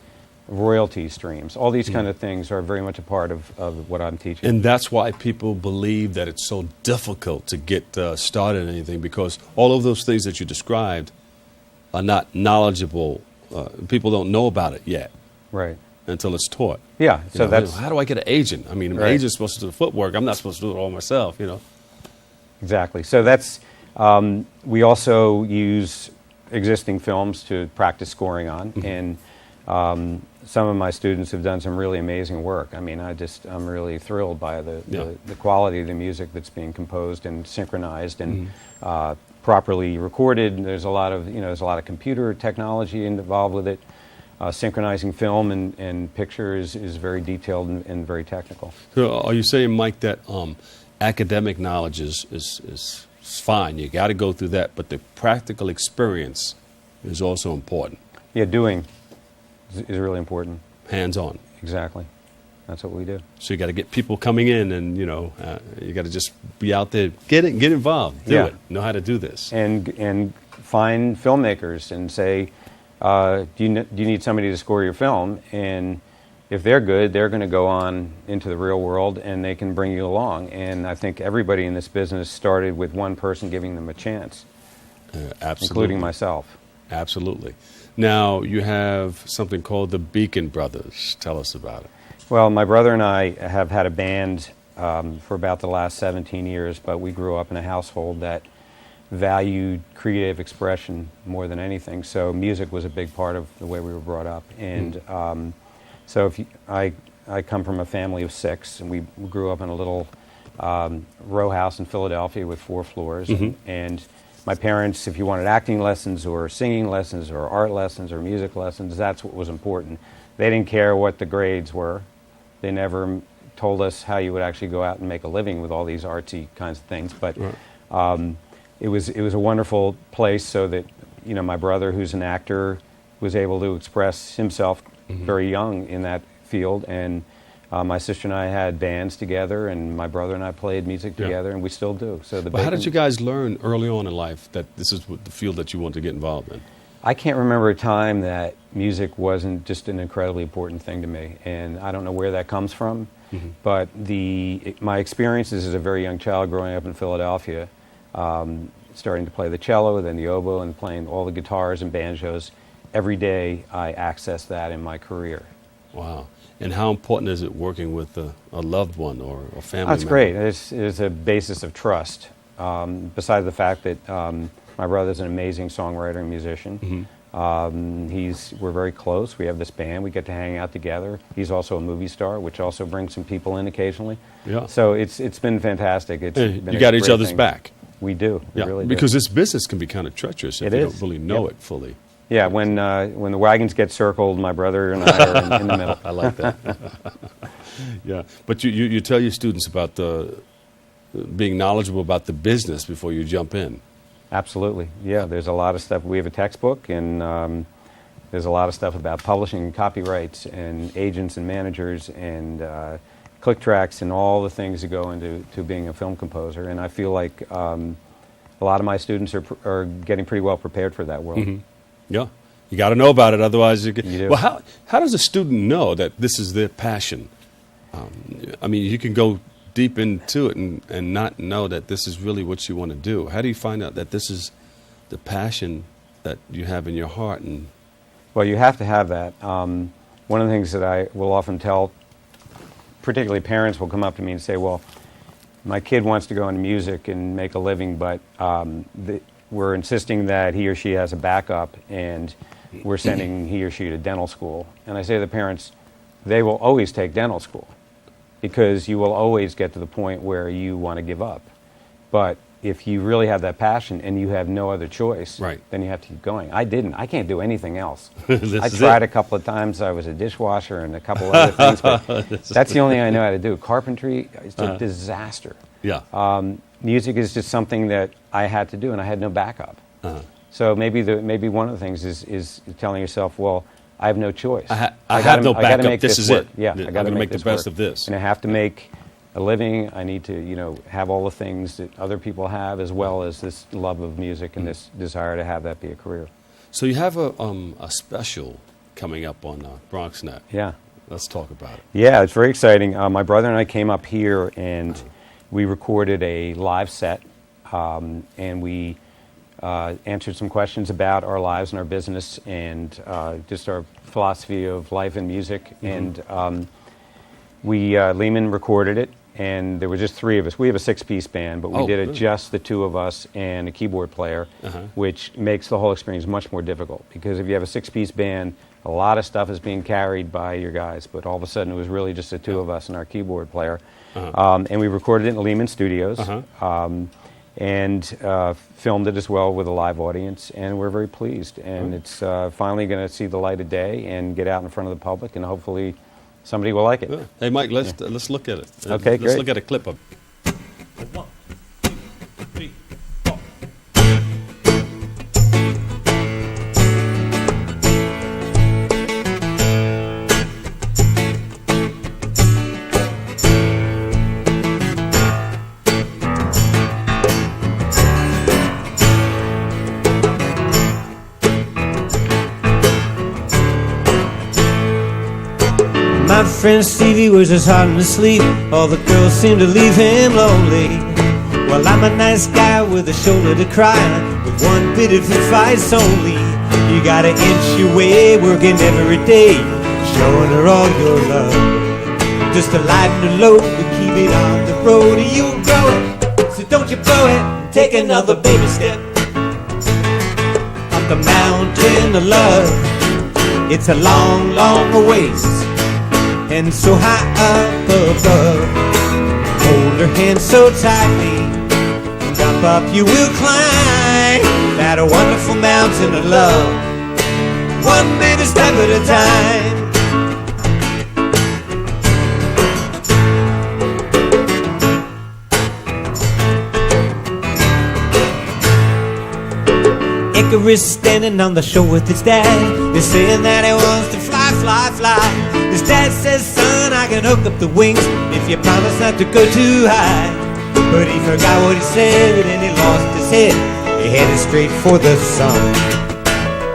royalty streams? All these kind of things are very much a part of what I'm teaching. And that's why people believe that it's so difficult to get started in anything, because all of those things that you described are not knowledgeable. People don't know about it yet. Right. Until it's taught. Yeah. So that's... How do I get an agent? I mean, an agent's supposed to do the footwork. I'm not supposed to do it all myself, Exactly. So that's... we also use existing films to practice scoring on. And Some of my students have done some really amazing work. I mean, I'm really thrilled by the quality of the music that's being composed and synchronized and properly recorded. There's a lot of computer technology involved with it. Synchronizing film and picture is very detailed and very technical. So are you saying, Mike, that academic knowledge is fine? You got to go through that, but the practical experience is also important. Yeah, doing is really important. Hands-on. Exactly. That's what we do. So you got to get people coming in, and you got to just be out there, get involved, do it, know how to do this, and find filmmakers and say, do you need somebody to score your film? And if they're good, they're going to go on into the real world, and they can bring you along. And I think everybody in this business started with one person giving them a chance, absolutely, including myself. Absolutely. Now, you have something called the Beacon Brothers. Tell us about it. Well, my brother and I have had a band for about the last 17 years, but we grew up in a household that valued creative expression more than anything. So music was a big part of the way we were brought up. And so I come from a family of 6, and we grew up in a little row house in Philadelphia with 4 floors. And my parents, if you wanted acting lessons or singing lessons or art lessons or music lessons, that's what was important. They didn't care what the grades were. They never told us how you would actually go out and make a living with all these artsy kinds of things. But it was a wonderful place so that, my brother, who's an actor, was able to express himself very young in that field. And my sister and I had bands together, and my brother and I played music together, and we still do. So how did you guys learn early on in life that this is the field that you want to get involved in? I can't remember a time that music wasn't just an incredibly important thing to me, and I don't know where that comes from. But my experiences as a very young child growing up in Philadelphia, starting to play the cello, then the oboe, and playing all the guitars and banjos, every day I accessed that in my career. Wow. And how important is it working with a loved one or a family That's member? great. It's a basis of trust. Besides the fact that my brother's an amazing songwriter and musician. We're very close. We have this band. We get to hang out together. He's also a movie star, which also brings some people in occasionally. Yeah. So it's been fantastic. You got each other's back. We do. Yeah. We really do. Because this business can be kind of treacherous if you don't really know it fully. Yeah, when the wagons get circled, my brother and I are in the middle. I like that. Yeah, but you tell your students about being knowledgeable about the business before you jump in. Absolutely. Yeah, there's a lot of stuff. We have a textbook, and there's a lot of stuff about publishing and copyrights and agents and managers and click tracks and all the things that go into being a film composer. And I feel like a lot of my students are getting pretty well prepared for that world. Yeah, you got to know about it, otherwise you do. Well, how does a student know that this is their passion? I mean, you can go deep into it and not know that this is really what you want to do. How do you find out that this is the passion that you have in your heart? And well, you have to have that. One of the things that I will often tell, particularly parents will come up to me and say, well, my kid wants to go into music and make a living, but we're insisting that he or she has a backup, and we're sending he or she to dental school. And I say to the parents, they will always take dental school, because you will always get to the point where you want to give up. But if you really have that passion and you have no other choice, then you have to keep going. I didn't. I can't do anything else. I tried a couple of times. I was a dishwasher and a couple of other things, but that's the only thing I know how to do. Carpentry is a disaster. Yeah. Music is just something that I had to do, and I had no backup. So maybe one of the things is telling yourself, well, I have no choice. I have no backup. Make this is work. it. Yeah, I'm I got to make the best work. of this. And I have to make a living. I need to, have all the things that other people have, as well as this love of music and this desire to have that be a career. So you have a special coming up on BronxNet. Yeah. Let's talk about it. Yeah, it's very exciting. My brother and I came up here, and we recorded a live set, and we answered some questions about our lives and our business and just our philosophy of life and music. And Lehman recorded it, and there were just 3 of us. We have a 6-piece band, but we did it just the 2 of us and a keyboard player, which makes the whole experience much more difficult, because if you have a 6-piece band, A lot of stuff is being carried by your guys, but all of a sudden it was really just the two of us and our keyboard player. And we recorded it in Lehman Studios and filmed it as well with a live audience, and we're very pleased. And it's finally going to see the light of day and get out in front of the public, and hopefully somebody will like it. Yeah. Hey, Mike, let's look at it. Okay, let's look at a clip of it. My friend Stevie was just hard asleep. All the girls seemed to leave him lonely. Well, I'm a nice guy with a shoulder to cry on, with one bit of advice only. You gotta inch your way, working every day, showing her all your love. Just to lighten the load, to keep it on the road. You'll grow it, so don't you blow it. Take another baby step up the mountain of love. It's a long, long ways, and so high up above. Hold her hand so tightly, and up you will climb that wonderful mountain of love, one baby step at a time. Icarus standing on the shore with his dad. They're saying that he wants to fly, fly, fly. His dad says, son, I can hook up the wings if you promise not to go too high. But he forgot what he said and he lost his head. He headed straight for the sun.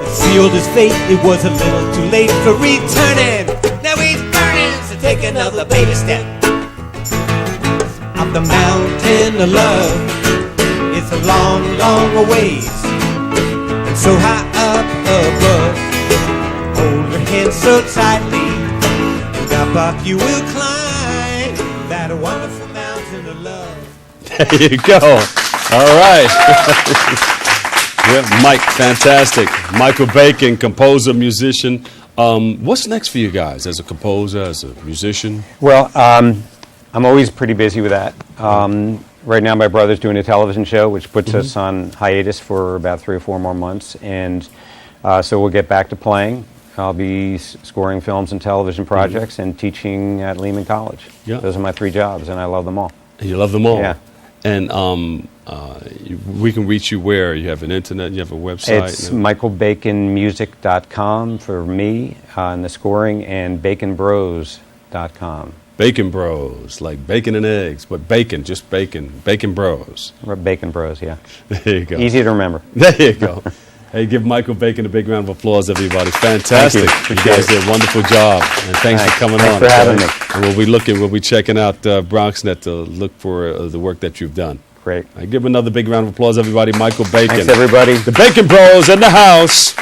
It sealed his fate, it was a little too late for returning. Now he's burning, so take another baby step up the mountain of love. It's a long, long ways, and so high up above. Hold your hand so tightly, and up you will climb that wonderful mountain of love. There you go. All right. Yeah, Mike, fantastic. Michael Bacon, composer, musician. What's next for you guys as a composer, as a musician? Well, I'm always pretty busy with that. Right now my brother's doing a television show which puts us on hiatus for about 3 or 4 more months, and so we'll get back to playing. I'll be scoring films and television projects and teaching at Lehman College. Yeah. Those are my 3 jobs, and I love them all. You love them all? Yeah. And we can reach you where? You have an internet, you have a website? It's michaelbaconmusic.com for me in the scoring, and baconbros.com. Bacon Bros, like bacon and eggs, but bacon, just bacon. Bacon Bros. Bacon Bros, yeah. There you go. Easy to remember. There you go. Hey, give Michael Bacon a big round of applause, everybody. Fantastic. Thank You guys did a wonderful job. And thanks for coming on. Thanks for having me. And we'll be checking out BronxNet to look for the work that you've done. Great. Give another big round of applause, everybody. Michael Bacon. Thanks, everybody. The Bacon Bros in the house.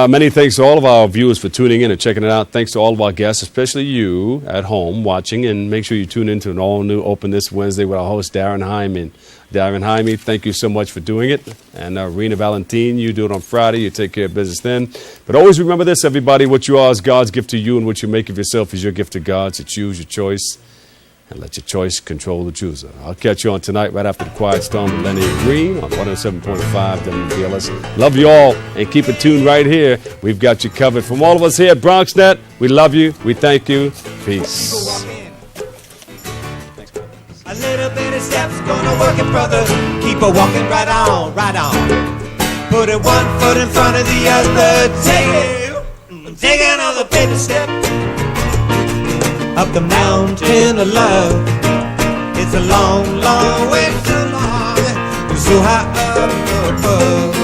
Many thanks to all of our viewers for tuning in and checking it out. Thanks to all of our guests, especially you at home watching. And make sure you tune into an all-new Open this Wednesday with our host, Darren Hyman. Darren Hyman, thank you so much for doing it. And Rena Valentine, you do it on Friday. You take care of business then. But always remember this, everybody. What you are is God's gift to you, and what you make of yourself is your gift to God. So choose your choice, and let your choice control the chooser. I'll catch you on tonight right after the Quiet Storm with Lenny Green on 107.5 WBLS. Love you all, and keep it tuned right here. We've got you covered. From all of us here at BronxNet, we love you. We thank you. Peace. A little bit of steps gonna work it, brother. Keep a walking right on, right on. Put it one foot in front of the other. Take another baby step up the mountain of love. It's a long, long way too long, so high up above.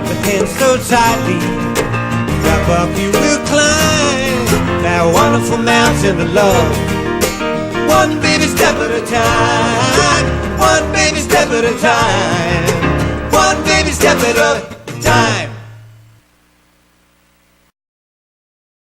The hand so tightly, drop up you will climb that wonderful mountain of love. One baby step at a time, one baby step at a time, one baby step at a time.